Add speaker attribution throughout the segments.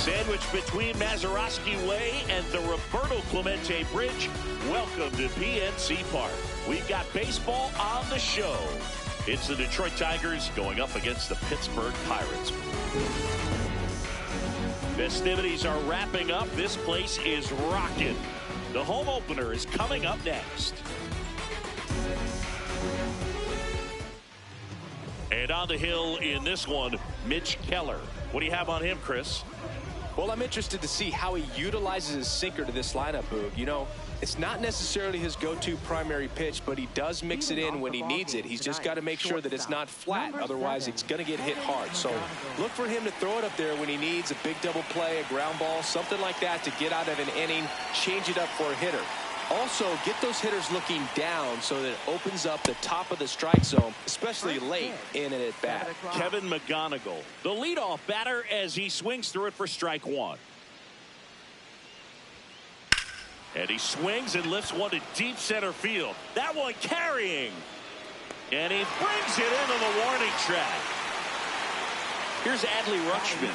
Speaker 1: Sandwiched between Mazeroski Way and the Roberto Clemente Bridge, welcome to PNC Park. We've got baseball on the show. It's the Detroit Tigers going up against the Pittsburgh Pirates. Festivities are wrapping up. This place is rocking. The home opener is coming up next. And on the hill in this one, Mitch Keller. What do you have on him, Chris?
Speaker 2: Well, I'm interested to see how he utilizes his sinker to this lineup, Boog. You know, it's not necessarily his go-to primary pitch, but he does mix it in when he needs it. He's just got to make sure that it's not flat. Otherwise, it's going to get hit hard. So look for him to throw it up there when he needs a big double play, a ground ball, something like that to get out of an inning, change it up for a hitter. Also, get those hitters looking down so that it opens up the top of the strike zone, especially late in an at-bat.
Speaker 1: Kevin McGonigal, the leadoff batter, as he swings through it for strike one. And he swings and lifts one to deep center field. That one carrying. And he brings it into the warning track. Here's Adley Rutschman.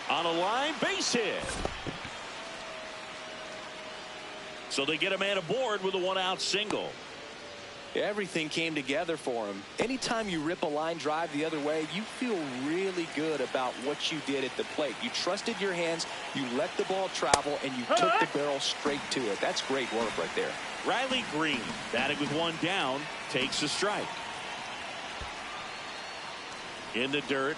Speaker 1: On a line, base hit. So they get a man aboard with a one-out single.
Speaker 2: Everything came together for him. Anytime you rip a line drive the other way, you feel really good about what you did at the plate. You trusted your hands, you let the ball travel, and you took the barrel straight to it. That's great work right there.
Speaker 1: Riley Green, batting with one down, takes a strike. In the dirt.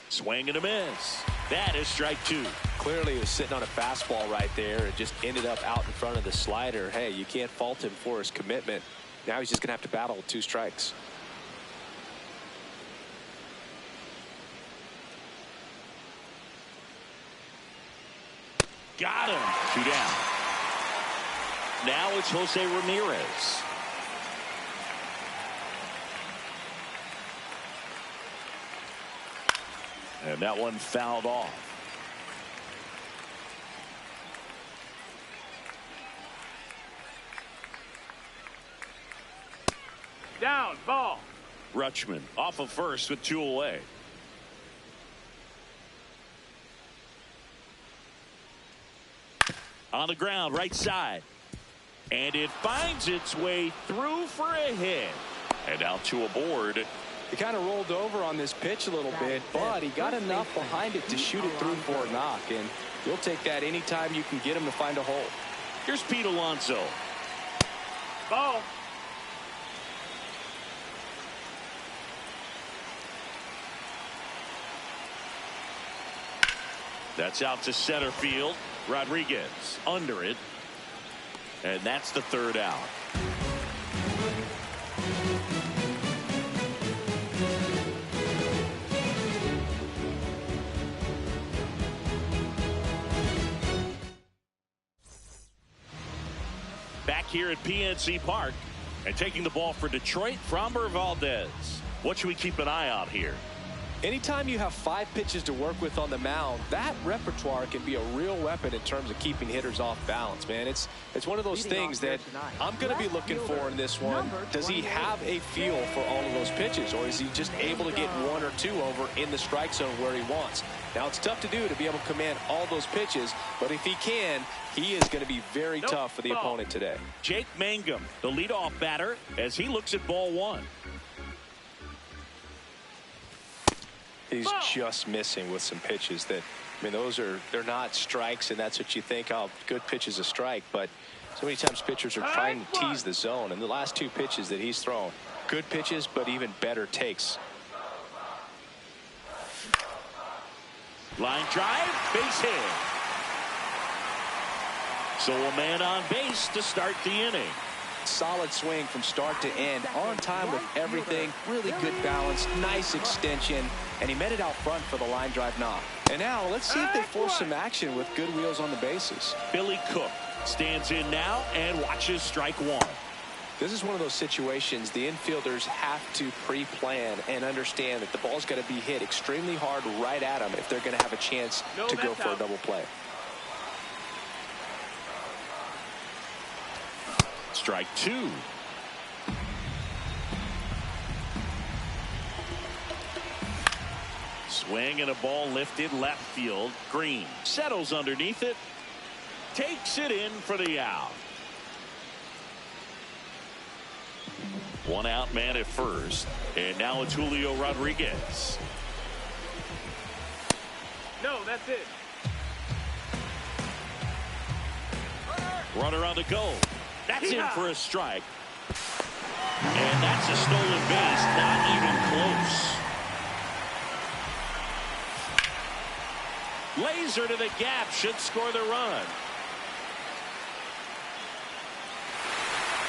Speaker 1: Swing and a miss. That is strike two.
Speaker 2: Clearly he was sitting on a fastball right there and just ended up out in front of the slider. Hey, you can't fault him for his commitment. Now he's just going to have to battle with two strikes.
Speaker 1: Got him. 2 down. Now it's Jose Ramirez. And that one fouled off.
Speaker 3: Down, ball.
Speaker 1: Rutschman off of first with 2 away. On the ground, right side. And it finds its way through for a hit. And now 2 aboard.
Speaker 2: He kind of rolled over on this pitch a little bit, but he got enough behind it to shoot it through for a knock, and you'll take that anytime you can get him to find a hole.
Speaker 1: Here's Pete Alonso.
Speaker 3: Ball.
Speaker 1: That's out to center field. Rodriguez under it. And that's the 3rd out. Back here at PNC Park and taking the ball for Detroit, Framber Valdez. What should we keep an eye on here?
Speaker 2: Anytime you have 5 pitches to work with on the mound, that repertoire can be a real weapon in terms of keeping hitters off balance, man. It's one of those things that I'm going to be looking for in this one. Does he have a feel for all of those pitches, or is he just able to get 1 or 2 over in the strike zone where he wants? Now, it's tough to do to be able to command all those pitches, but if he can, he is going to be very tough for the opponent today.
Speaker 1: Jake Mangum, the leadoff batter, as he looks at ball 1.
Speaker 2: He's just missing with some pitches that, I mean, they're not strikes, and that's what you think, oh, good pitch is a strike, but so many times pitchers are trying to tease the zone, and the last 2 pitches that he's thrown, good pitches, but even better takes.
Speaker 1: Line drive, base hit. So a man on base to start the inning.
Speaker 2: Solid swing from start to end, on time with everything, really good balance, nice extension, and he met it out front for the line drive knock. And now let's see if they force some action with good wheels on the bases.
Speaker 1: Billy Cook stands in now and watches strike 1.
Speaker 2: This is one of those situations the infielders have to pre-plan and understand that the ball's got to be hit extremely hard right at them if they're going to have a chance to go for a double play.
Speaker 1: Strike two. Swing and a ball lifted left field. Green settles underneath it. Takes it in for the out. One out man at first. And now it's Julio Rodriguez.
Speaker 3: No, that's it.
Speaker 1: Runner on the go. That's in for a strike. And that's a stolen base. Not even close. Laser to the gap. Should score the run.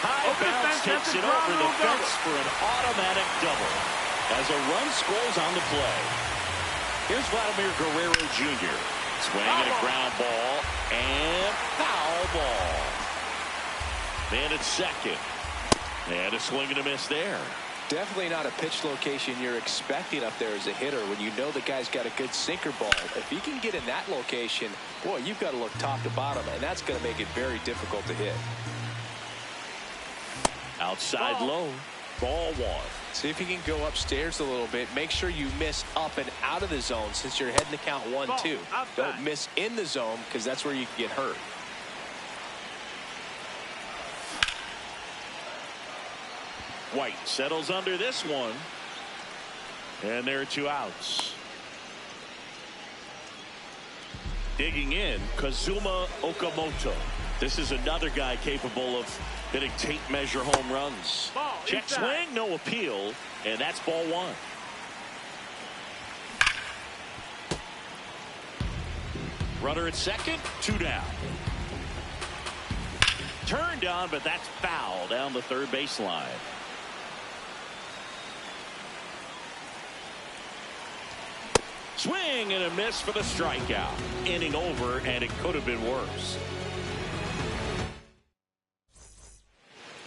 Speaker 1: High bounce takes it over the fence for an automatic double. As a run scores on the play. Here's Vladimir Guerrero Jr. Swinging a ground ball and foul ball. Man at second. And a swing and a miss there.
Speaker 2: Definitely not a pitch location you're expecting up there as a hitter when you know the guy's got a good sinker ball. If he can get in that location, boy, you've got to look top to bottom, and that's going to make it very difficult to hit.
Speaker 1: Outside low. Ball one.
Speaker 2: See if you can go upstairs a little bit. Make sure you miss up and out of the zone since you're heading to count 1-2. Don't miss in the zone because that's where you can get hurt.
Speaker 1: White settles under this one. And there are two outs. Digging in, Kazuma Okamoto. This is another guy capable of hitting tape measure home runs. Check swing, no appeal, and that's ball one. Runner at second, two down. Turned on, but that's foul down the third baseline. Swing and a miss for the strikeout. Inning over, and it could have been worse.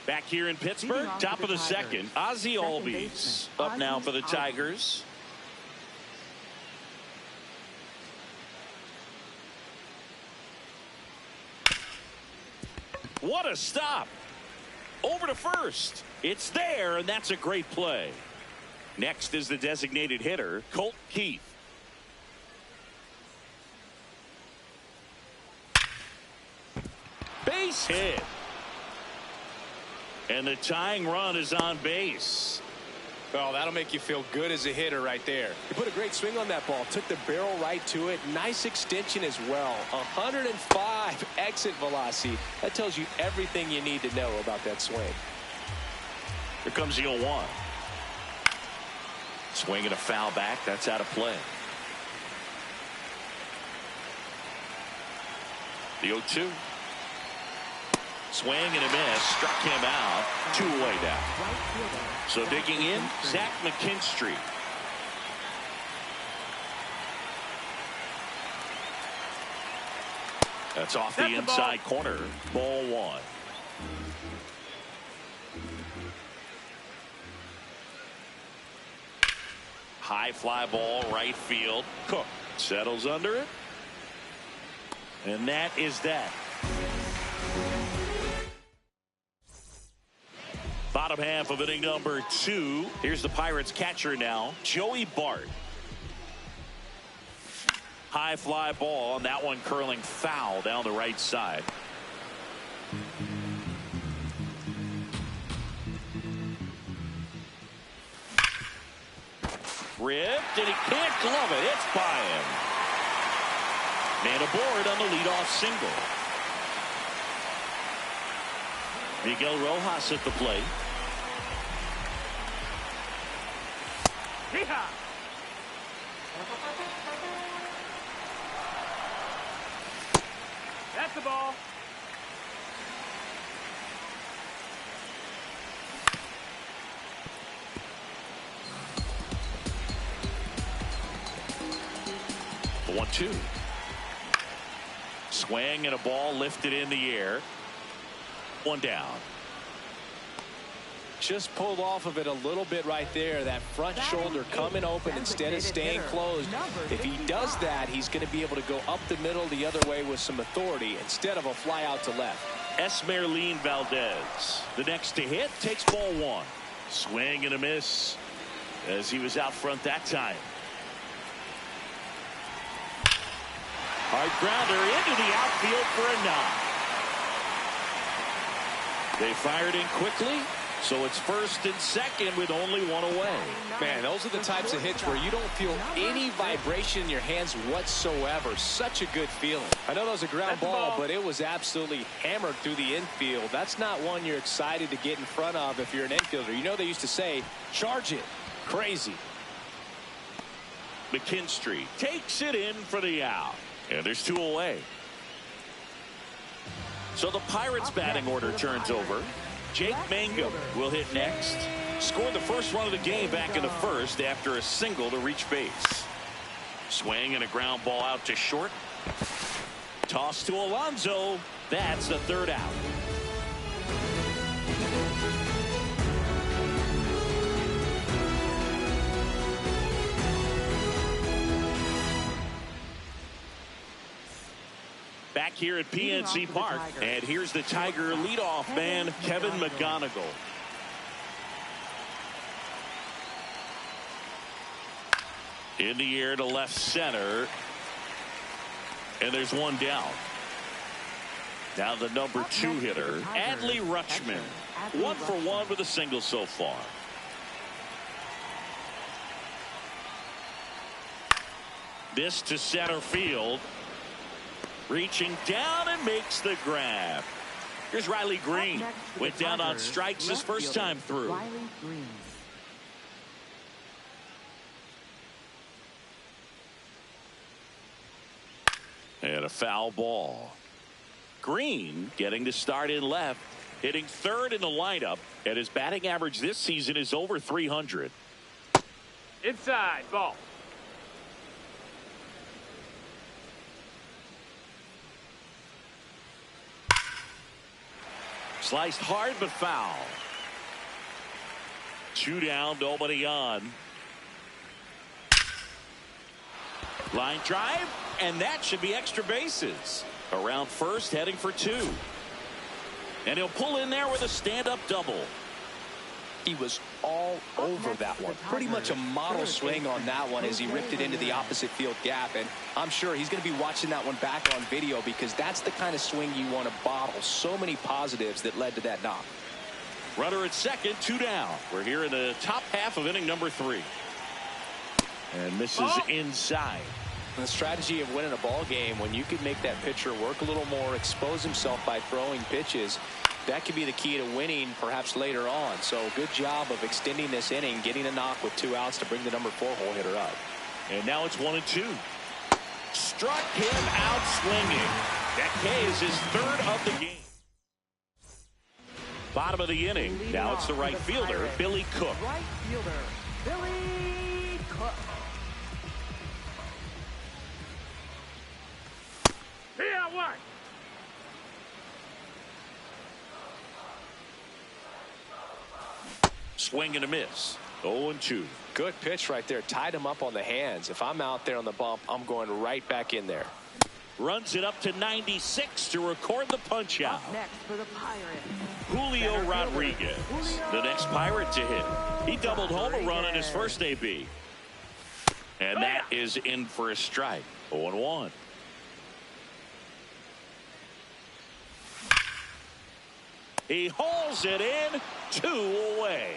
Speaker 1: Back here in Pittsburgh, top of the second, Ozzie Albies up now for the Tigers. What a stop. Over to first. It's there, and that's a great play. Next is the designated hitter, Colt Keith. Base hit. And the tying run is on base.
Speaker 2: Oh, that'll make you feel good as a hitter right there. You put a great swing on that ball. Took the barrel right to it. Nice extension as well. 105 exit velocity. That tells you everything you need to know about that swing.
Speaker 1: Here comes the 0-1. Swing and a foul back. That's out of play. The 0-2. Swing and a miss. Struck him out. Two away now. So digging in, Zach McKinstry. That's off the inside corner. Ball one. High fly ball, right field. Cook settles under it. And that is that. Bottom half of inning number 2. Here's the Pirates catcher now, Joey Bart. High fly ball, and that one curling foul down the right side. Ripped, and he can't glove it. It's by him. Man aboard on the leadoff single. Miguel Rojas at the plate.
Speaker 3: That's the ball.
Speaker 1: The 1-2. Swing and a ball lifted in the air. One down.
Speaker 2: Just pulled off of it a little bit right there. That front shoulder coming open instead of staying closed. If he does that, he's going to be able to go up the middle the other way with some authority instead of a fly out to left.
Speaker 1: Esmeralyn Valdez. The next to hit takes ball one. Swing and a miss as he was out front that time. Hard grounder into the outfield for a knock. They fired in quickly, so it's first and second with only one away.
Speaker 2: Man, those are the types of hits where you don't feel any vibration in your hands whatsoever. Such a good feeling. I know that was a ground ball, but it was absolutely hammered through the infield. That's not one you're excited to get in front of if you're an infielder. You know they used to say, charge it. Crazy.
Speaker 1: McKinstry takes it in for the out. And there's two away. So the Pirates batting order turns over. Jake Mangum will hit next. Scored the first run of the game back in the first after a single to reach base. Swing and a ground ball out to short. Toss to Alonso. That's the third out. Back here at PNC Park, and here's the Tiger leadoff man, Kevin McGonigal. In the air to left center, and there's one down. Now the number 2 hitter, Adley Rutschman, 1 for 1 with a single so far. This to center field. Reaching down and makes the grab. Here's Riley Green. Went down on strikes his first time through. And a foul ball. Green getting to start in left. Hitting third in the lineup. And his batting average this season is over 300.
Speaker 3: Inside, ball.
Speaker 1: Sliced hard but foul. 2 down, nobody on. Line drive, and that should be extra bases. Around first, heading for 2. And he'll pull in there with a stand-up double.
Speaker 2: He was all over that one. Pretty much a model swing on that one as he ripped it into the opposite field gap. And I'm sure he's going to be watching that one back on video because that's the kind of swing you want to bottle. So many positives that led to that knock.
Speaker 1: Runner at second, 2 down. We're here in the top half of inning number 3. And this is inside.
Speaker 2: The strategy of winning a ball game, when you could make that pitcher work a little more, expose himself by throwing pitches, that could be the key to winning perhaps later on. So good job of extending this inning, getting a knock with 2 outs to bring the number 4 hole hitter up.
Speaker 1: And now it's 1-2. Struck him out swinging. That K is his 3rd of the game. Bottom of the inning. Now it's the right fielder, Billy Cook.
Speaker 4: Right fielder, Billy Cook.
Speaker 3: Here, what?
Speaker 1: Swing and a miss. 0-2.
Speaker 2: Good pitch right there. Tied him up on the hands. If I'm out there on the bump, I'm going right back in there.
Speaker 1: Runs it up to 96 to record the punch out.
Speaker 4: Next for the Pirates,
Speaker 1: Julio Rodriguez, the next Pirate to hit. He doubled home a run in his first AB. And that is in for a strike. 0-1. He hauls it in. 2 away.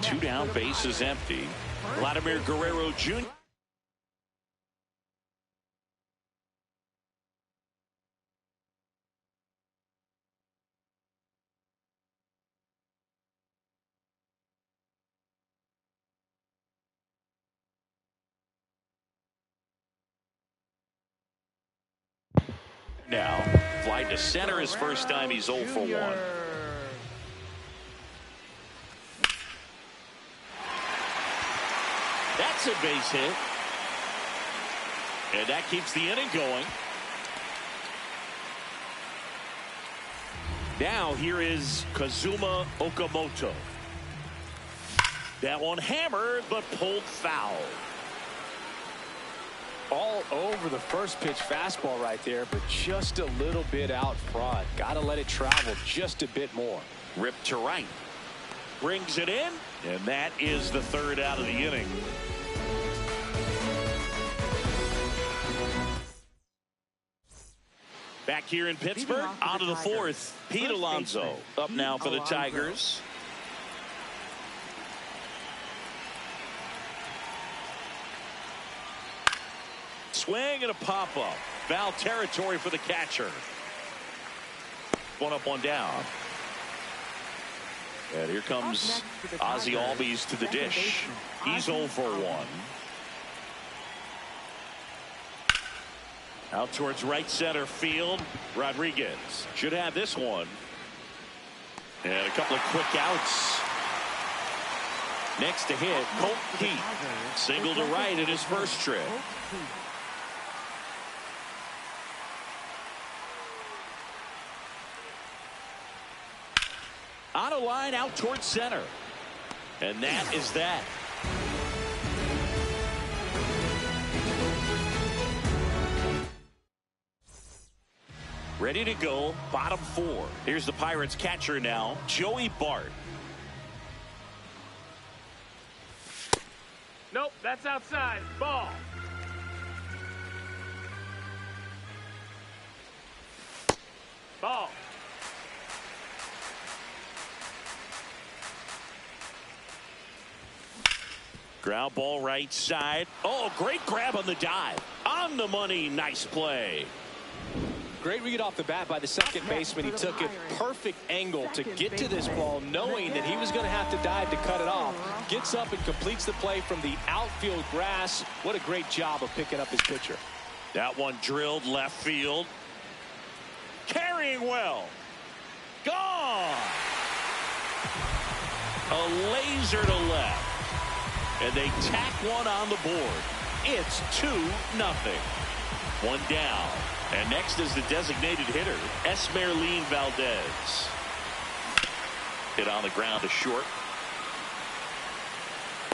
Speaker 1: 2 down, base is empty. Vladimir Guerrero Jr. Now, fly to center his first time. He's 0 for 1. That's a base hit. And that keeps the inning going. Now here is Kazuma Okamoto. That one hammered but pulled foul.
Speaker 2: All over the first pitch fastball right there, but just a little bit out front. Got to let it travel just a bit more.
Speaker 1: Ripped to right. Brings it in, and that is the third out of the inning. Back here in Pittsburgh, on to the fourth. Pete Alonso up now for the Tigers. Swing and a pop-up. Foul territory for the catcher. One up, one down. And here comes Ozzie Albies to the dish. He's 0 for 1. Out towards right center field. Rodriguez should have this one. And a couple of quick outs. Next to hit, Colt Heath. Single to right in his first trip. On a line out towards center. And that is that. Ready to go, bottom 4. Here's the Pirates catcher now, Joey Bart.
Speaker 3: Nope, that's outside. Ball. Ball.
Speaker 1: Ground ball right side. Oh, great grab on the dive. On the money, nice play.
Speaker 2: Great read off the bat by the second baseman. He took a perfect angle to get to this ball, knowing that he was going to have to dive to cut it off. Gets up and completes the play from the outfield grass. What a great job of picking up his pitcher.
Speaker 1: That one drilled left field. Carrying well. Gone. A laser to left. And they tack one on the board. It's 2-0. One down. And next is the designated hitter, Esmeralín Valdez. Hit on the ground to short.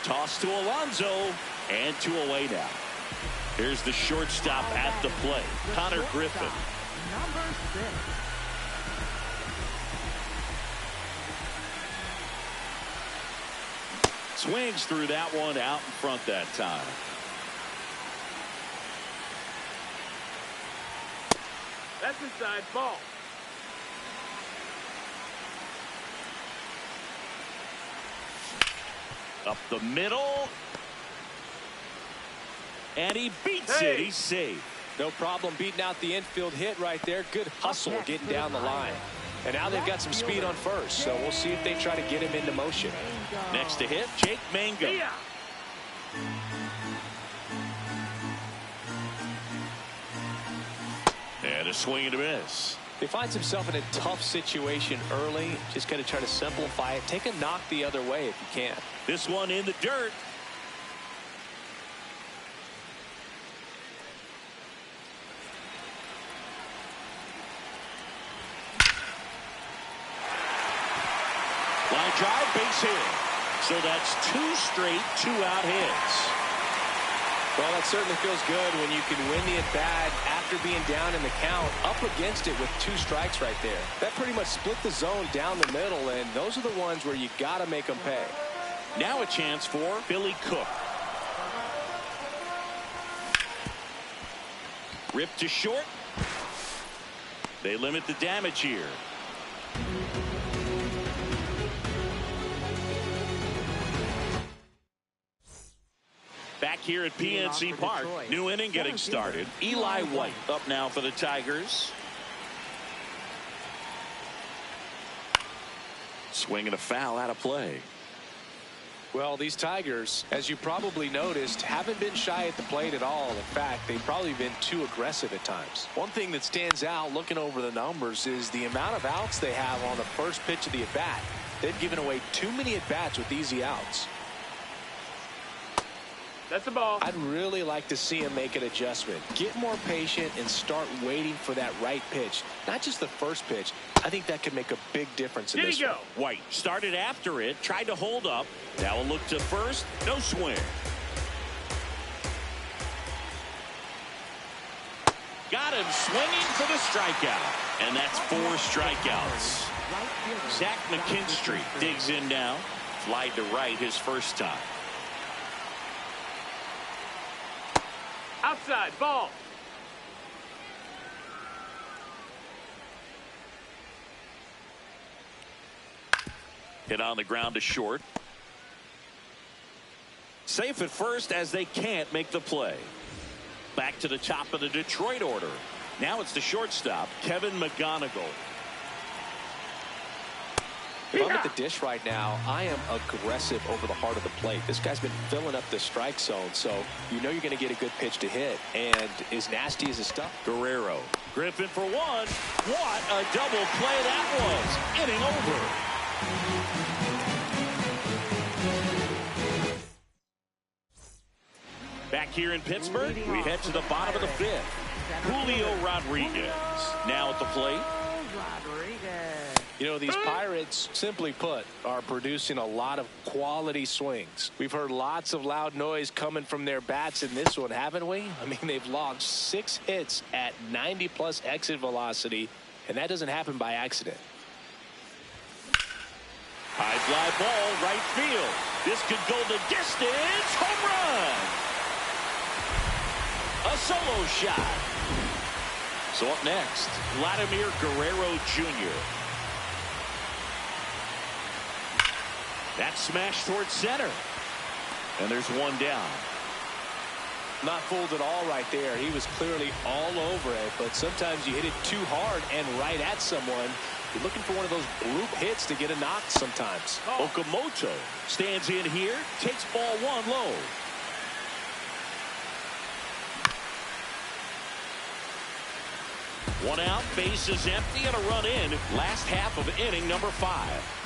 Speaker 1: Toss to Alonso. And 2 away now. Here's the shortstop at the plate, Connor Griffin.
Speaker 4: Number 6.
Speaker 1: Swings through that one out in front that time.
Speaker 3: That's inside. Ball.
Speaker 1: Up the middle. And he beats it. He's safe.
Speaker 2: No problem beating out the infield hit right there. Good hustle getting down the line. And now they've got some speed on first, so we'll see if they try to get him into motion.
Speaker 1: Next to hit, Jake Mangum.
Speaker 3: Yeah.
Speaker 1: And a swing and a miss.
Speaker 2: He finds himself in a tough situation early. Just got to try to simplify it. Take a knock the other way if you can.
Speaker 1: This one in the dirt. Line drive, base hit. So that's 2 straight 2-out hits.
Speaker 2: Well, that certainly feels good when you can win the at-bat after being down in the count, up against it with 2 strikes right there. That pretty much split the zone down the middle, and those are the ones where you got to make them pay.
Speaker 1: Now a chance for Billy Cook. Ripped to short. They limit the damage here. Back here at PNC Park, new inning getting started. Eli White up now for the Tigers. Swinging a foul out of play.
Speaker 2: Well, these Tigers, as you probably noticed, haven't been shy at the plate at all. In fact, they've probably been too aggressive at times. One thing that stands out looking over the numbers is the amount of outs they have on the first pitch of the at-bat. They've given away too many at-bats with easy outs.
Speaker 3: That's the ball.
Speaker 2: I'd really like to see him make an adjustment. Get more patient and start waiting for that right pitch. Not just the first pitch. I think that could make a big difference in this one.
Speaker 1: White started after it, tried to hold up. Now a look to first, no swing. Got him swinging for the strikeout. And that's 4 strikeouts. Zach McKinstry digs in now. Fly to right his first time.
Speaker 3: Outside, ball.
Speaker 1: Hit on the ground to short. Safe at first as they can't make the play. Back to the top of the Detroit order. Now it's the shortstop, Kevin McGonigal.
Speaker 2: If I'm at the dish right now, I am aggressive over the heart of the plate. This guy's been filling up the strike zone, so you know you're going to get a good pitch to hit. And as nasty as his stuff.
Speaker 1: Guerrero. Griffin for one. What a double play that was. Inning over. Back here in Pittsburgh, we head to the bottom of the 5th. Julio Rodriguez now at the plate.
Speaker 2: You know, these Pirates, simply put, are producing a lot of quality swings. We've heard lots of loud noise coming from their bats in this one, haven't we? I mean, they've logged 6 hits at 90-plus exit velocity, and that doesn't happen by accident.
Speaker 1: High fly ball, right field. This could go the distance. Home run. A solo shot. So up next, Vladimir Guerrero Jr. That smash towards center. And there's one down.
Speaker 2: Not fooled at all right there. He was clearly all over it, but sometimes you hit it too hard and right at someone. You're looking for one of those bloop hits to get a knock sometimes.
Speaker 1: Okamoto stands in here, takes ball 1 low. One out, base is empty, and a run in. Last half of inning number 5.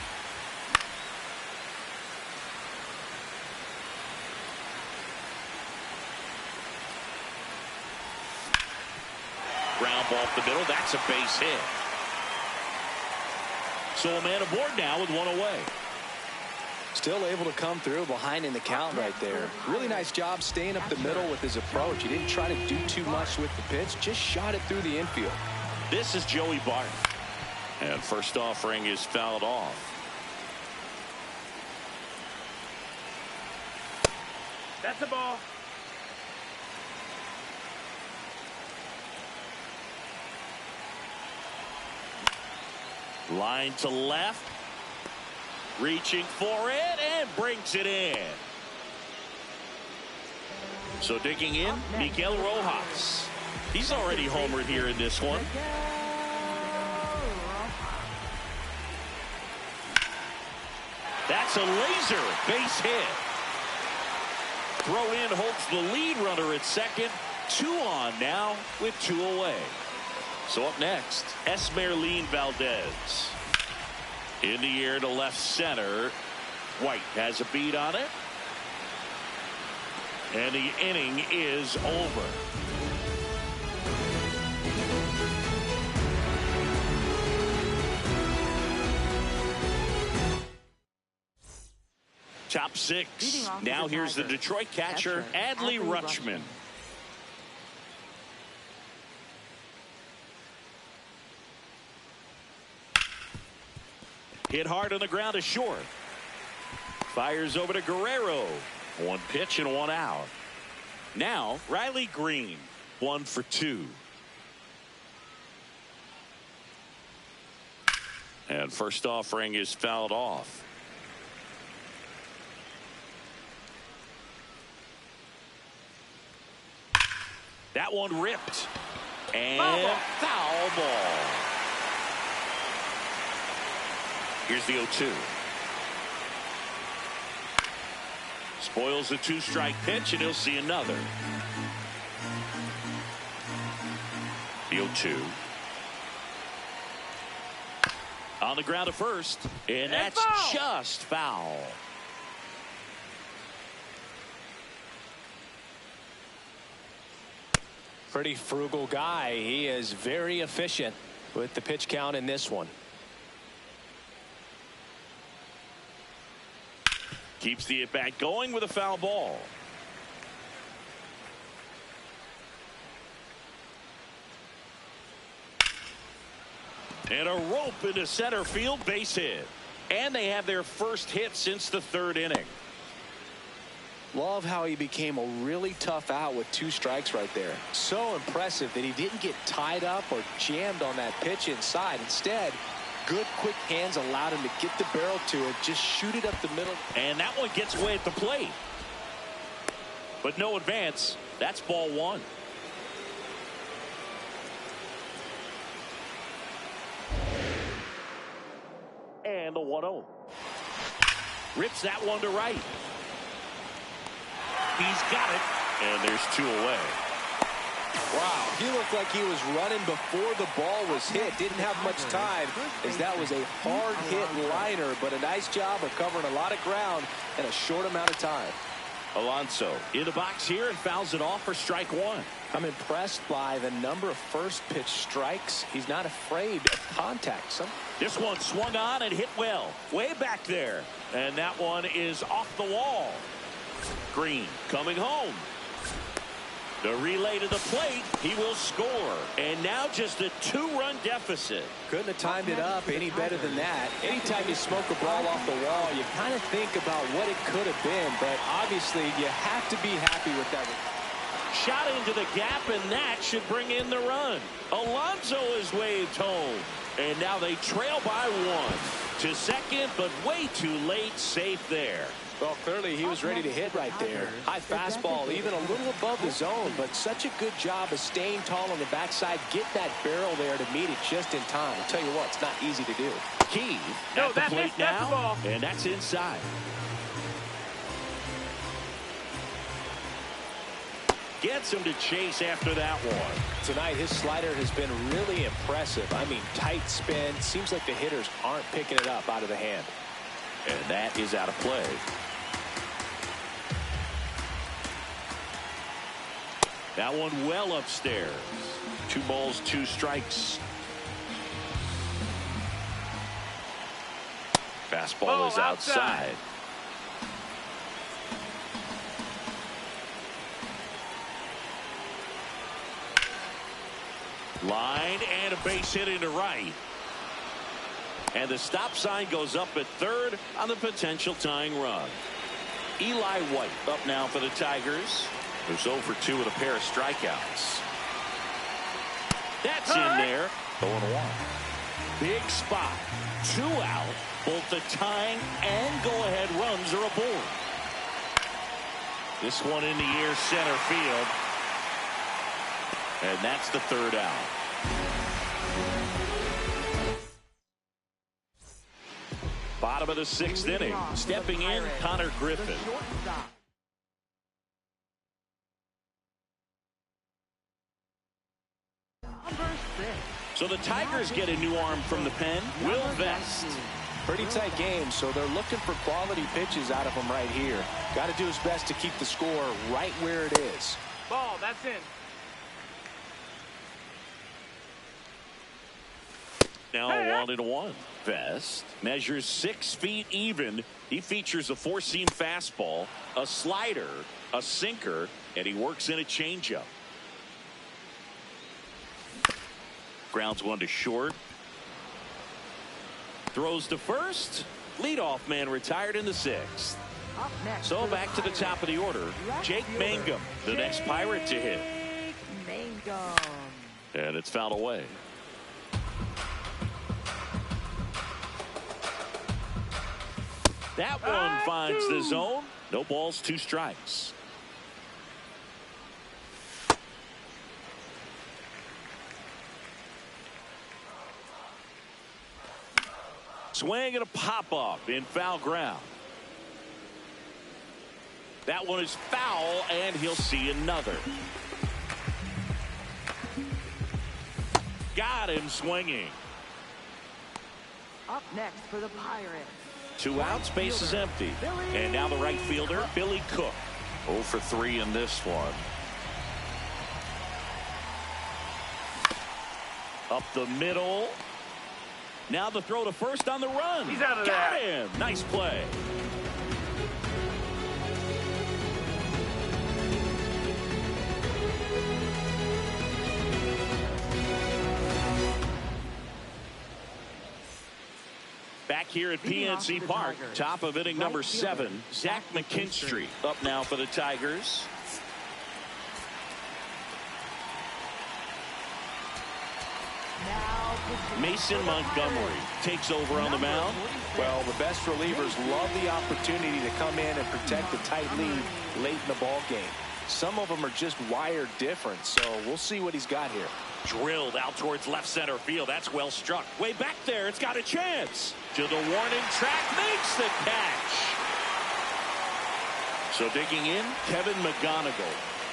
Speaker 1: Ground ball up the middle. That's a base hit. So a man aboard now with 1 away.
Speaker 2: Still able to come through behind in the count right there. Really nice job staying up the middle with his approach. He didn't try to do too much with the pitch. Just shot it through the infield.
Speaker 1: This is Joey Bart. And first offering is fouled off.
Speaker 3: That's a ball.
Speaker 1: Line to left. Reaching for it and brings it in. So digging in, Miguel Rojas. He's already homered here in this one. That's a laser base hit. Throw in holds the lead runner at second. 2 on now with 2 away. So up next, Esmeralin Valdez. In the air to left center. White has a beat on it. And the inning is over. Top 6. Now here's the Detroit catcher, Adley Rutschman. Hit hard on the ground to short. Fires over to Guerrero. 1 pitch and 1 out. Now Riley Green. 1 for 2. And first offering is fouled off. That one ripped. And foul ball. Here's the 0-2. Spoils a 2-strike pitch, and he'll see another. The 0-2. On the ground to first, and that's just foul.
Speaker 2: Pretty frugal guy. He is very efficient with the pitch count in this one.
Speaker 1: Keeps the at-bat going with a foul ball. And a rope into center field, base hit. And they have their first hit since the third inning.
Speaker 2: Love how he became a really tough out with 2 strikes right there. So impressive that he didn't get tied up or jammed on that pitch inside. Instead, good quick hands allowed him to get the barrel to it, just shoot it up the middle.
Speaker 1: And that one gets away at the plate. But no advance. That's ball 1. And the 1-0. Rips that one to right. He's got it. And there's 2 away.
Speaker 2: Wow, he looked like he was running before the ball was hit. Didn't have much time, as that was a hard hit liner, but a nice job of covering a lot of ground in a short amount of time.
Speaker 1: Alonso in the box here and fouls it off for strike 1.
Speaker 2: I'm impressed by the number of first pitch strikes. He's not afraid of contact.
Speaker 1: This one swung on and hit well. Way back there. And that one is off the wall. Green coming home. The relay to the plate. He will score. And now just a 2-run deficit.
Speaker 2: Couldn't have timed it up any better than that. Anytime you smoke a ball off the wall, you kind of think about what it could have been. But obviously, you have to be happy with that.
Speaker 1: Shot into the gap, and that should bring in the run. Alonso is waved home. And now they trail by 1 to second, but way too late. Safe there.
Speaker 2: Well, clearly he was ready to hit right there. High fastball, even a little above the zone, but such a good job of staying tall on the backside. Get that barrel there to meet it just in time. I'll tell you what, it's not easy to do.
Speaker 1: Key at the plate now, and that's inside. Gets him to chase after that one.
Speaker 2: Tonight, his slider has been really impressive. I mean, tight spin. Seems like the hitters aren't picking it up out of the hand.
Speaker 1: And that is out of play. That one well upstairs. 2 balls, 2 strikes. Fastball is outside. Line and a base hit into right. And the stop sign goes up at third on the potential tying run. Eli White up now for the Tigers, who's 0 for 2 with a pair of strikeouts. That's in there. 0-1. Big spot. 2 out. Both the tying and go-ahead runs are aboard. This one in the air center field. And that's the 3rd out. Bottom of the 6th inning. Stepping in, Connor Griffin. So the Tigers get a new arm from the pen, Will Vest.
Speaker 2: Pretty tight game, so they're looking for quality pitches out of him right here. Got to do his best to keep the score right where it is.
Speaker 3: Ball, that's in.
Speaker 1: Now 1-1. Vest measures 6 feet even. He features a 4-seam fastball, a slider, a sinker, and he works in a changeup. Grounds one to short. Throws to first. Leadoff man retired in the 6th. So back to the top of the order. Jake Mangum, the next Pirate to hit. And it's fouled away. That one finds the zone. No balls, 2 strikes. Swing and a pop-up in foul ground. That one is foul, and he'll see another. Got him swinging.
Speaker 4: Up next for the Pirates.
Speaker 1: 2 outs, base is empty. And now the right fielder, Billy Cook. 0 for 3 in this one. Up the middle. Now the throw to first on the run.
Speaker 3: He's out of
Speaker 1: Got
Speaker 3: there.
Speaker 1: him. Nice play. here at PNC Park. Top of inning number 7. Zach McKinstry up now for the Tigers. Mason Montgomery takes over on the mound.
Speaker 2: Well, the best relievers love the opportunity to come in and protect the tight lead late in the ball game. Some of them are just wired different, so we'll see what he's got here.
Speaker 1: Drilled out towards left center field. That's well struck. Way back there. It's got a chance. To the warning track. Makes the catch. So digging in, Kevin McGonigal.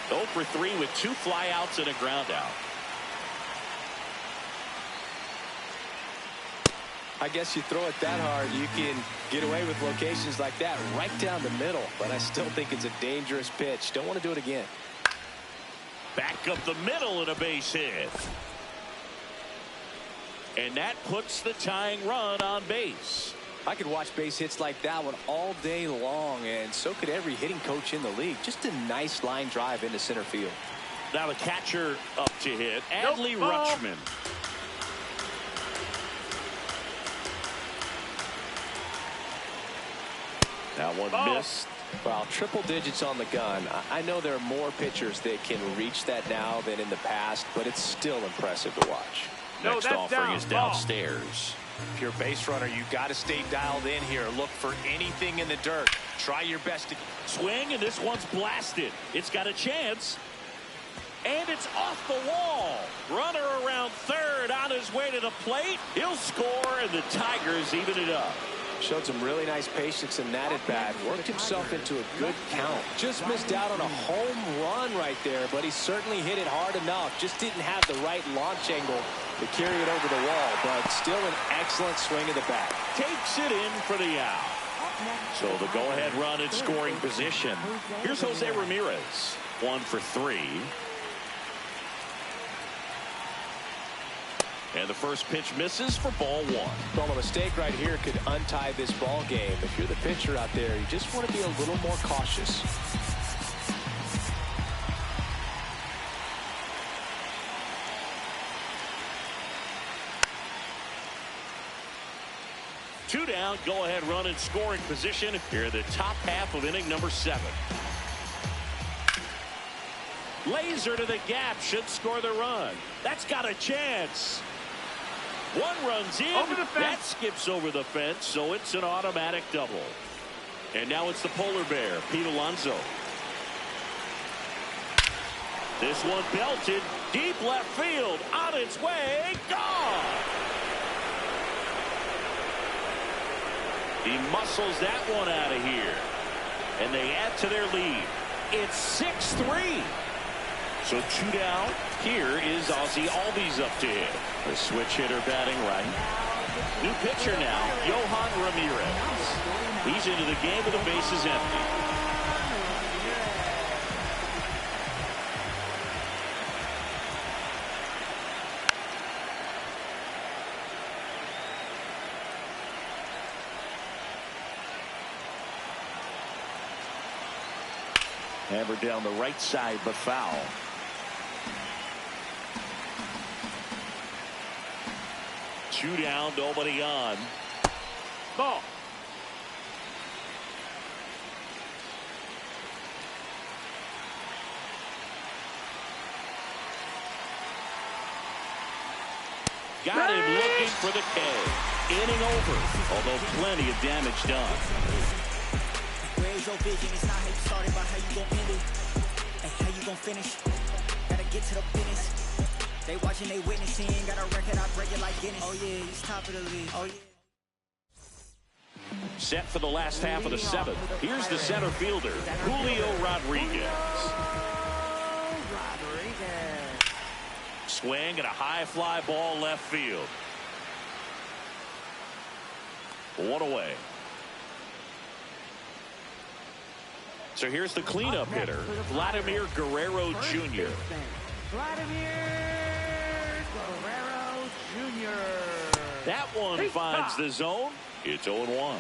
Speaker 1: 0 for 3 with 2 flyouts and a ground out.
Speaker 2: I guess you throw it that hard, you can get away with locations like that right down the middle. But I still think it's a dangerous pitch. Don't want to do it again.
Speaker 1: Back up the middle and a base hit. And that puts the tying run on base.
Speaker 2: I could watch base hits like that one all day long, and so could every hitting coach in the league. Just a nice line drive into center field.
Speaker 1: Now the catcher up to hit. Adley Rutschman. That one missed.
Speaker 2: Well, triple digits on the gun. I know there are more pitchers that can reach that now than in the past, but it's still impressive to watch.
Speaker 1: Next offering is downstairs.
Speaker 2: If you're a base runner, you got to stay dialed in here. Look for anything in the dirt. Try your best to
Speaker 1: swing, and this one's blasted. It's got a chance. And it's off the wall. Runner around third on his way to the plate. He'll score, and the Tigers even it up.
Speaker 2: Showed some really nice patience in that at bat. Worked himself into a good count. Just missed out on a home run right there, but he certainly hit it hard enough. Just didn't have the right launch angle to carry it over the wall, but still an excellent swing of the bat.
Speaker 1: Takes it in for the out. So the go-ahead run in scoring position. Here's Jose Ramirez. 1 for 3. And the first pitch misses for ball 1.
Speaker 2: Well, a mistake right here could untie this ball game. If you're the pitcher out there, you just want to be a little more cautious.
Speaker 1: Two down, go ahead run in scoring position here in the top half of inning number 7. Laser to the gap, should score the run. That's got a chance. One runs in.
Speaker 3: Over the fence.
Speaker 1: That skips over the fence, so it's an automatic double. And now it's the polar bear, Pete Alonso. This one belted deep left field, on its way, gone. He muscles that one out of here, and they add to their lead. It's 6-3. So 2 down. Here is Ozzie Albies up to hit. The switch hitter batting right. New pitcher now, Yohan Ramirez. He's into the game with the bases empty. Hammered down the right side, but foul. Two down, nobody on. Ball. Got him looking for the K. Inning over, although plenty of damage done.
Speaker 5: Where's your vision? It's not how you started, but how you gon' end it. And how you gon' finish. Gotta get to the business. They watching, they witnessing. Got a record, I break it like Guinness. Oh yeah, he's top of the league. Oh yeah.
Speaker 1: Set for the last half of the 7th. Here's the center fielder, Julio Rodriguez. Swing and a high fly ball left field. 1 away. So here's the cleanup hitter, Vladimir Guerrero Jr.
Speaker 4: Vladimir Guerrero Jr.
Speaker 1: That one finds the zone. It's 0-1.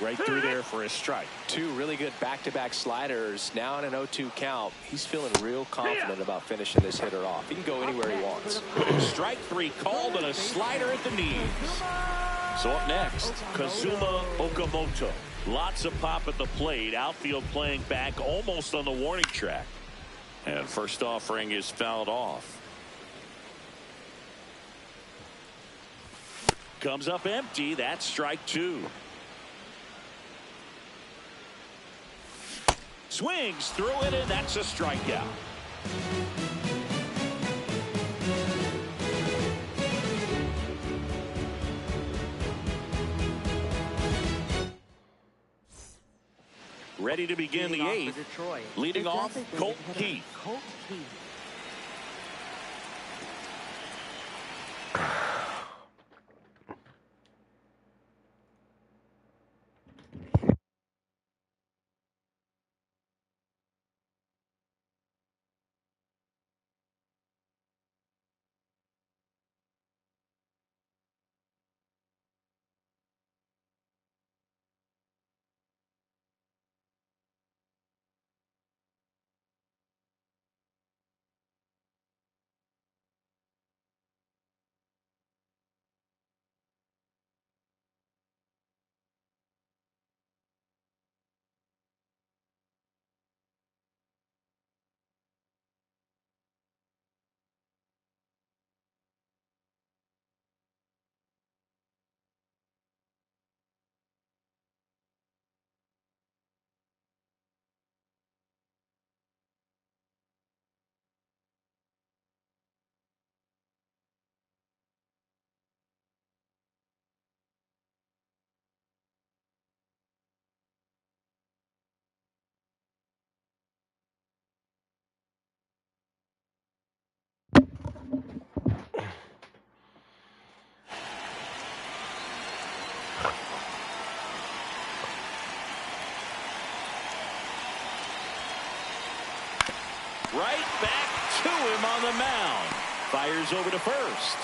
Speaker 1: Right through there for a strike.
Speaker 2: Two really good back-to-back sliders. Now in an 0-2 count. He's feeling real confident about finishing this hitter off. He can go anywhere he wants.
Speaker 1: Strike three called and a slider at the knees. So up next, Kazuma Okamoto. Lots of pop at the plate. Outfield playing back almost on the warning track. And first offering is fouled off. Comes up empty. That's strike two. Swings through it, and that's a strikeout. Ready to begin the eighth. Leading off, Colt Keith. Right back to him on the mound. Fires over to first.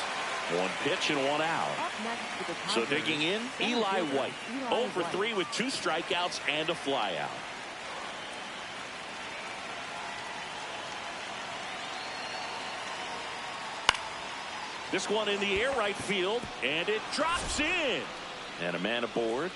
Speaker 1: One pitch and one out. So digging in, Eli White. 0 for 3 with 2 strikeouts and a flyout. This one in the air right field, and it drops in. And a man aboard.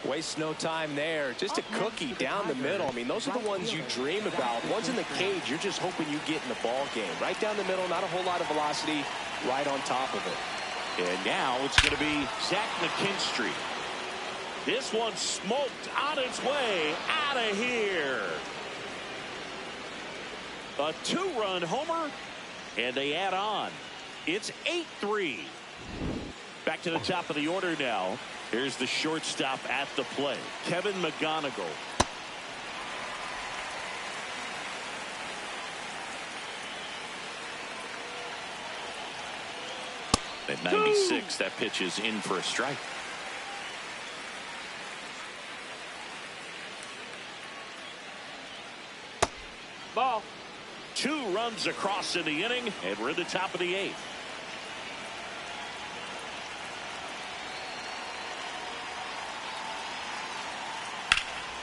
Speaker 2: Waste no time there. Just a cookie down the middle. I mean, those are the ones you dream about. Ones in the cage, you're just hoping you get in the ball game. Right down the middle, not a whole lot of velocity, right on top of it.
Speaker 1: And now it's going to be Zach McKinstry. This one smoked on its way out of here. A 2-run homer, and they add on. It's 8-3. Back to the top of the order now. Here's the shortstop at the plate, Kevin McGonigal. At 96, that pitch is in for a strike.
Speaker 3: Ball.
Speaker 1: 2 runs across in the inning, and we're at the top of the 8th.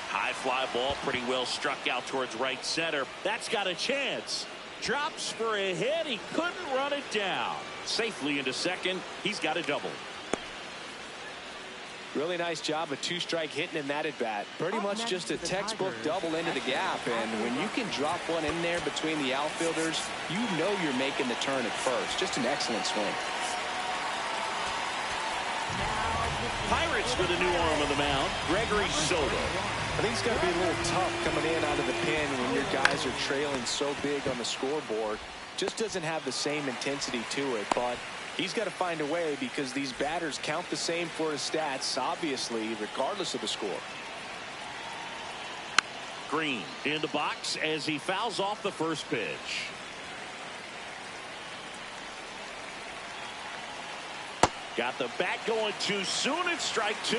Speaker 1: High fly ball, pretty well struck out towards right center. That's got a chance. Drops for a hit. He couldn't run it down. Safely into second. He's got a double.
Speaker 2: Really nice job of 2-strike hitting in that at bat. Pretty much just a textbook double into the gap. And when you can drop one in there between the outfielders, you know you're making the turn at first. Just an excellent swing.
Speaker 1: Pirates with a new arm on the mound, Gregory Soto.
Speaker 2: I think it's got to be a little tough coming in out of the pen when your guys are trailing so big on the scoreboard. Just doesn't have the same intensity to it, but he's got to find a way because these batters count the same for his stats, obviously, regardless of the score.
Speaker 1: Green in the box as he fouls off the first pitch. Got the bat going too soon. It's strike 2.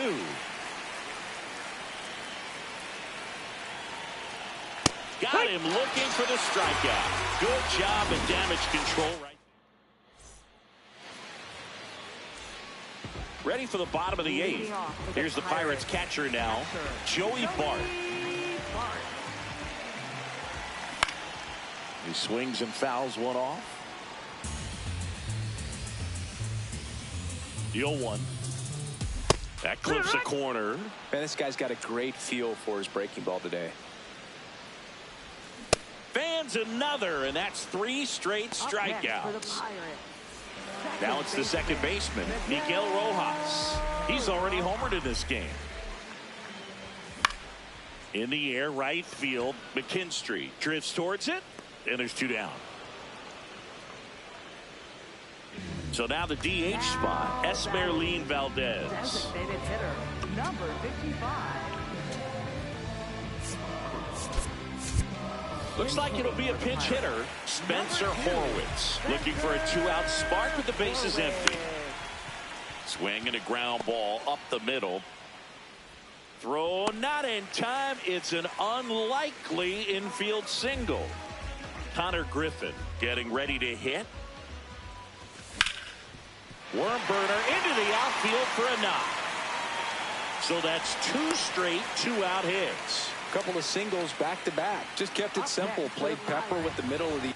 Speaker 1: Got him looking for the strikeout. Good job in damage control. Right. Ready for the bottom of the 8th. Here's the Pirates catcher now, Joey Bart. He swings and fouls one off. The 0-1. That clips a corner.
Speaker 2: Man, this guy's got a great feel for his breaking ball today.
Speaker 1: Fans another, and that's 3 straight strikeouts. Now it's the second baseman, Miguel Rojas. He's already homered in this game. In the air, right field, McKinstry drifts towards it, and there's 2 down. So now the DH spot, Esmeralín Valdez.
Speaker 4: Designated hitter, number 55.
Speaker 1: Looks like it'll be a pinch hitter, Spencer Horwitz, looking for a 2-out spark with the bases empty. Swing and a ground ball up the middle. Throw not in time. It's an unlikely infield single. Connor Griffin getting ready to hit. Worm burner into the outfield for a knock. So that's 2 straight 2-out hits.
Speaker 2: Couple of singles back to back. Just kept it simple. Played pepper with the middle of the.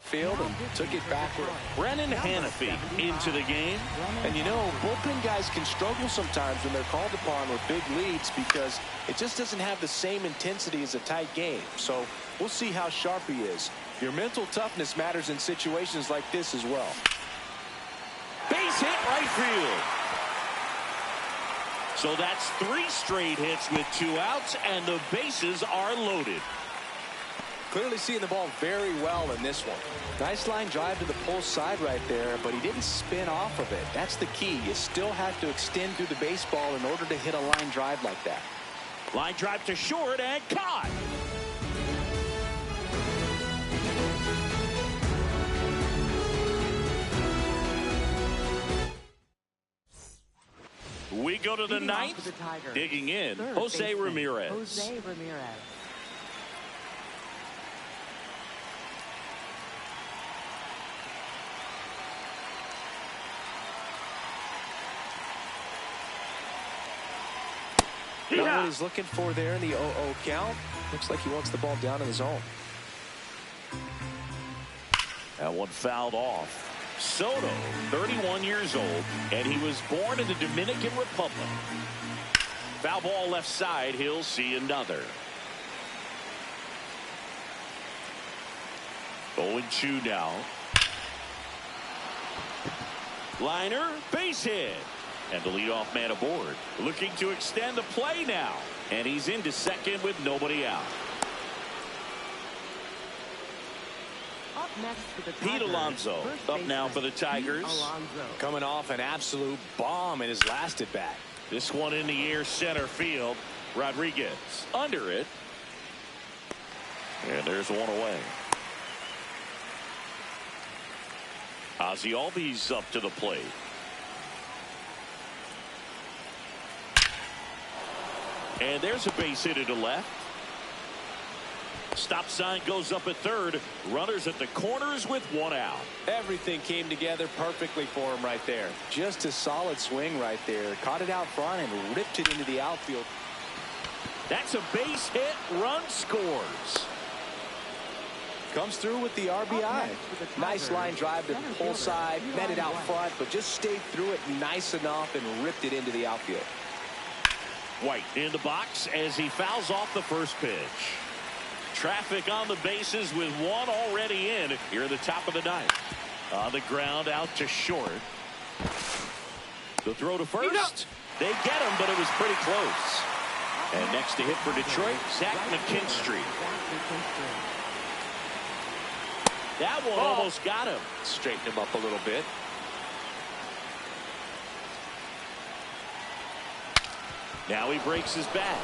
Speaker 2: Field and took it backward.
Speaker 1: Brennan Hannafy into the game.
Speaker 2: And you know, bullpen guys can struggle sometimes when they're called upon with big leads because it just doesn't have the same intensity as a tight game. So we'll see how sharp he is. Your mental toughness matters in situations like this as well.
Speaker 1: Base hit right field. So that's 3 straight hits with 2 outs, and the bases are loaded.
Speaker 2: Clearly seeing the ball very well in this one. Nice line drive to the pull side right there, but he didn't spin off of it. That's the key. You still have to extend through the baseball in order to hit a line drive like that.
Speaker 1: Line drive to short and caught. We go to the 9th. Digging in, Jose Ramirez.
Speaker 4: Jose Ramirez.
Speaker 2: Not what he's looking for there in the 0-0 count. Looks like he wants the ball down in the zone.
Speaker 1: That one fouled off. Soto, 31 years old, and he was born in the Dominican Republic. Foul ball left side. He'll see another. 0-2 now. Liner, base hit. And the leadoff man aboard, looking to extend the play now. And he's into second with nobody out.
Speaker 4: Up next for the
Speaker 1: Pete
Speaker 4: Tigers,
Speaker 1: Alonso
Speaker 4: first
Speaker 1: up now for the
Speaker 4: baseman,
Speaker 1: Tigers.
Speaker 4: Pete Alonso.
Speaker 2: Coming off an absolute bomb in his last at bat.
Speaker 1: This one in the air, center field. Rodriguez under it. And there's one away. Ozzie Albies up to the plate. And there's a base hit to left. Stop sign goes up at third. Runners at the corners with 1 out.
Speaker 2: Everything came together perfectly for him right there. Just a solid swing right there. Caught it out front and ripped it into the outfield.
Speaker 1: That's a base hit. Run scores.
Speaker 2: Comes through with the RBI. Nice line drive to the pull side. Met it out front, but just stayed through it nice enough and ripped it into the outfield.
Speaker 1: White in the box as he fouls off the first pitch. Traffic on the bases with 1 already in here at the top of the 9th. On the ground out to short. The throw to first. They get him, but it was pretty close. And next to hit for Detroit, Zach McKinstry. That one almost got him.
Speaker 2: Straighten him up a little bit.
Speaker 1: Now he breaks his back.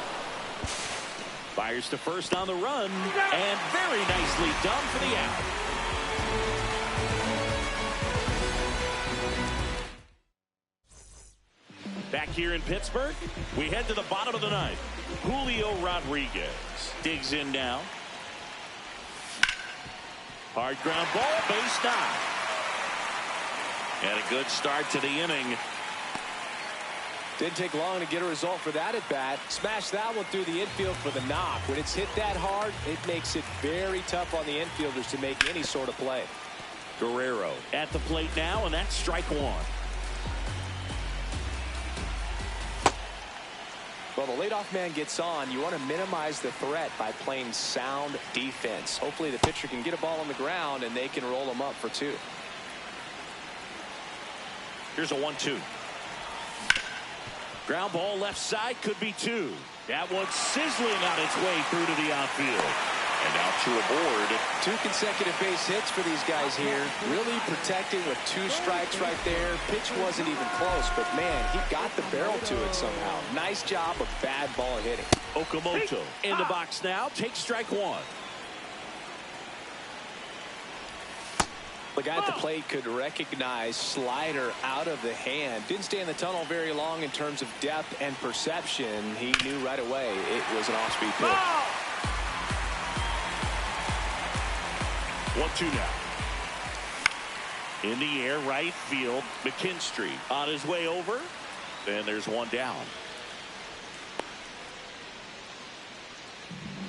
Speaker 1: Fires to first on the run, and very nicely done for the out. Back here in Pittsburgh, we head to the bottom of the ninth. Julio Rodriguez digs in now. Hard ground ball, base knock. And a good start to the inning.
Speaker 2: Didn't take long to get a result for that at bat. Smashed that one through the infield for the knock. When it's hit that hard, it makes it very tough on the infielders to make any sort of play.
Speaker 1: Guerrero at the plate now, and that's strike one.
Speaker 2: Well, the leadoff man gets on. You want to minimize the threat by playing sound defense. Hopefully the pitcher can get a ball on the ground and they can roll them up for two.
Speaker 1: Here's a 1-2. Ground ball left side, could be two. That one's sizzling on its way through to the outfield. And now two aboard.
Speaker 2: 2 consecutive base hits for these guys here. Really protecting with 2 strikes right there. Pitch wasn't even close, but man, he got the barrel to it somehow. Nice job of bad ball hitting.
Speaker 1: Okamoto in the box now. Takes strike one.
Speaker 2: The guy at the plate could recognize slider out of the hand. Didn't stay in the tunnel very long in terms of depth and perception. He knew right away it was an off-speed pitch.
Speaker 1: 1-2 now. In the air, right field. McKinstry on his way over. And there's one down.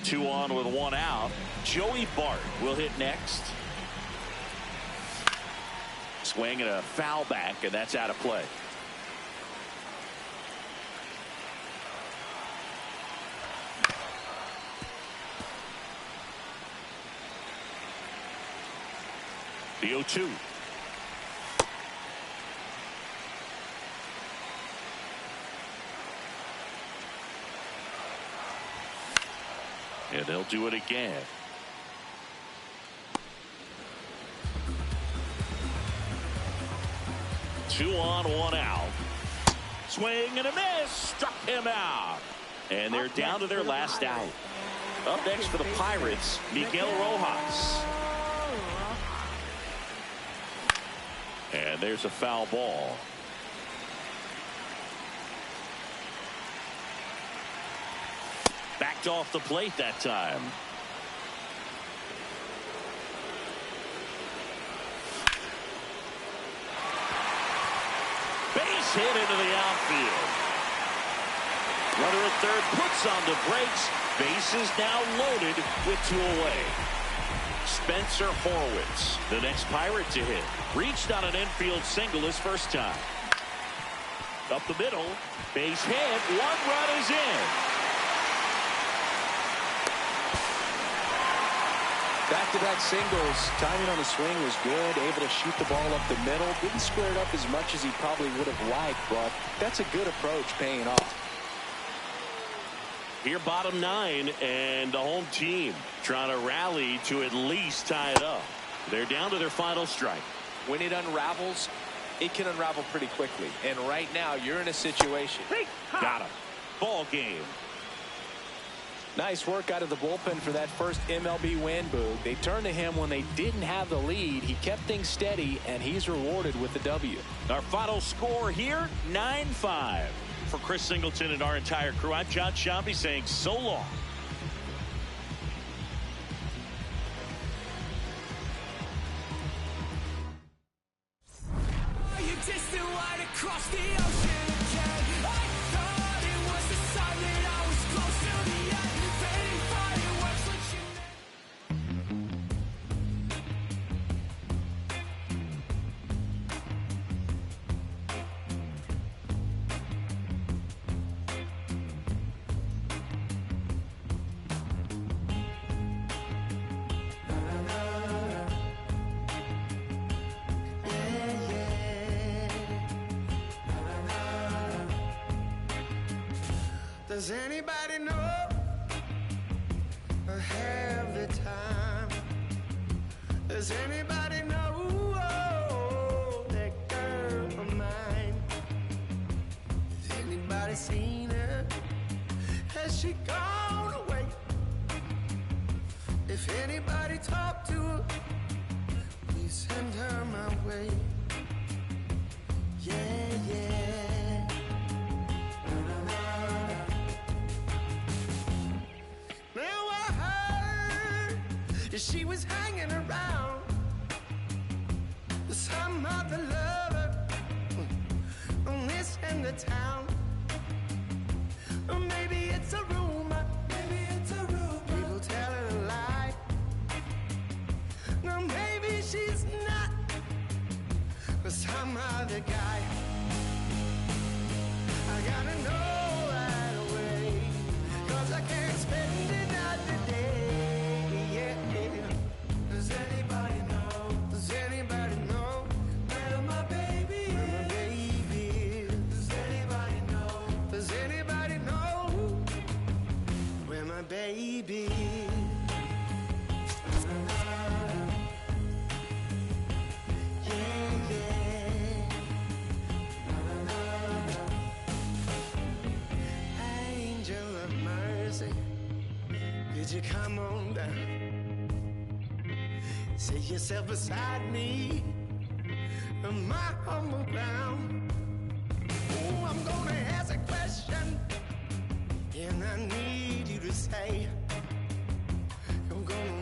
Speaker 1: 2 on with 1 out. Joey Bart will hit next. Swing and a foul back, and that's out of play. The 0-2. And they'll do it again. Two on, 1 out. Swing and a miss. Struck him out. And they're down to their last out. Up next for the Pirates, Miguel Rojas. And there's a foul ball. Backed off the plate that time. Base hit into the outfield. Runner at third puts on the brakes. Base is now loaded with 2 away. Spencer Horwitz, the next Pirate to hit. Reached on an infield single his first time. Up the middle. Base hit. 1 run is in.
Speaker 2: Back-to-back singles. Timing on the swing was good. Able to shoot the ball up the middle. Didn't square it up as much as he probably would have liked, but that's a good approach paying off.
Speaker 1: Here bottom 9, and the home team trying to rally to at least tie it up. They're down to their final strike.
Speaker 2: When it unravels, it can unravel pretty quickly. And right now, you're in a situation.
Speaker 1: Got him. Ball game.
Speaker 2: Nice work out of the bullpen for that first MLB win, Boog. They turned to him when they didn't have the lead. He kept things steady, and he's rewarded with the W.
Speaker 1: Our final score here, 9-5. For Chris Singleton and our entire crew, I'm John Shambi saying so long.
Speaker 5: You just wide across the ocean again. I thought it was the sign that I was close to the end. Fading fireworks let you
Speaker 6: Does anybody know or have the time? Does anybody know that girl of mine? Has anybody seen her? she gone away. If anybody talk to her, please send her my way. Yeah, yeah. Now I heard that she was hanging around some other lover on this end of town. Or maybe it's a rumor. Maybe it's a rumor. People telling a lie. No, maybe she's not with some other guy. I gotta know right away, 'cause I can't spend another day. Yeah, yeah. Does anybody know? Does anybody know where my baby is? Where my baby is? Does anybody know? Does anybody know where my baby is? Yeah, yeah. Angel of mercy, could you come on down? Set yourself beside me on my humble ground. Oh, I'm gonna ask a question, and I need you to say you're gonna